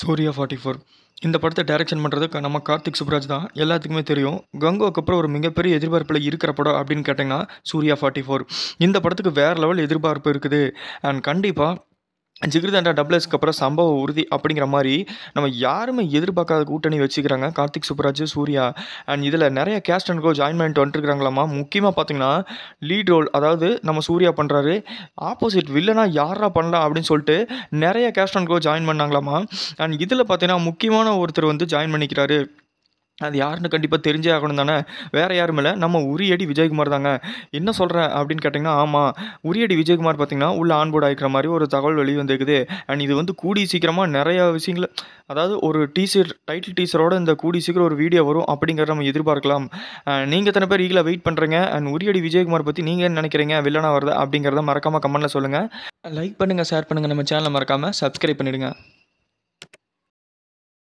சூர்யா 44 இந்த படத்தை டைரக்ஷன் பண்ணுறது நம்ம கார்த்திக் சுப்ராஜ் தான். எல்லாத்துக்குமே தெரியும். கங்குவுக்கு அப்புறம் ஒரு மிகப்பெரிய எதிர்பார்ப்பில் இருக்கிற படம் அப்படின்னு கேட்டிங்கன்னா சூர்யா 44. இந்த படத்துக்கு வேறு லெவல் எதிர்பார்ப்பு இருக்குது. அண்ட் கண்டிப்பாக ஜிகிர்தண்டா டபுள்எஸ்க்கு அப்புறம் சம்பவம் உறுதி அப்படிங்கிற மாதிரி நம்ம யாருமே எதிர்பார்க்காத கூட்டணி வச்சுக்கிறாங்க கார்த்திக் சுப்ராஜ், சூர்யா. அண்ட் இதில் நிறைய கேஸ்ட் அண்ட் கோ ஜாயின் பண்ணிட்டு வந்துட்டுருக்காங்களாமா. முக்கியமாக பார்த்தீங்கன்னா லீட் ரோல், அதாவது நம்ம சூர்யா பண்ணுறாரு. ஆப்போசிட் வில்லனா யாரா பண்ணலாம் அப்படின்னு சொல்லிட்டு நிறைய கேஸ்ட் அண்ட் கோ ஜாயின் பண்ணாங்களாமா. அண்ட் இதில் பார்த்தீங்கன்னா முக்கியமான ஒருத்தர் வந்து ஜாயின் பண்ணிக்கிறாரு. அது யாருன்னு கண்டிப்பாக தெரிஞ்சே ஆகணும் தானே. வேறு யாரும் இல்லை, நம்ம உரியடி விஜயகுமார் தாங்க. என்ன சொல்கிறேன் அப்படின்னு கேட்டிங்கன்னா, ஆமாம், உரியடி விஜயகுமார் பார்த்திங்கன்னா உள்ள ஆன்போர்ட் ஆகிக்கிற மாதிரி ஒரு தகவல் வெளியே வந்துருக்குது. அண்ட் இது வந்து கூடி சீக்கிரமாக நிறையா விஷயங்கள், அதாவது ஒரு டீசர், டைட்டில் டீசரோட இந்த கூடி சீக்கிரம் ஒரு வீடியோ வரும் அப்படிங்கிறத நம்ம எதிர்பார்க்கலாம். நீங்கள் எத்தனை பேர் ஈகில் வெயிட் பண்ணுறீங்க? அண்ட் உரியடி விஜயகுமார் பற்றி நீங்கள் என்ன நினைக்கிறீங்க? வில்லனா வருது அப்படிங்கிறத மறக்காமல் கமெண்ட்டில் சொல்லுங்கள். லைக் பண்ணுங்கள், ஷேர் பண்ணுங்கள், நம்ம சேனலை மறக்காமல் சப்ஸ்கிரைப் பண்ணிவிடுங்க.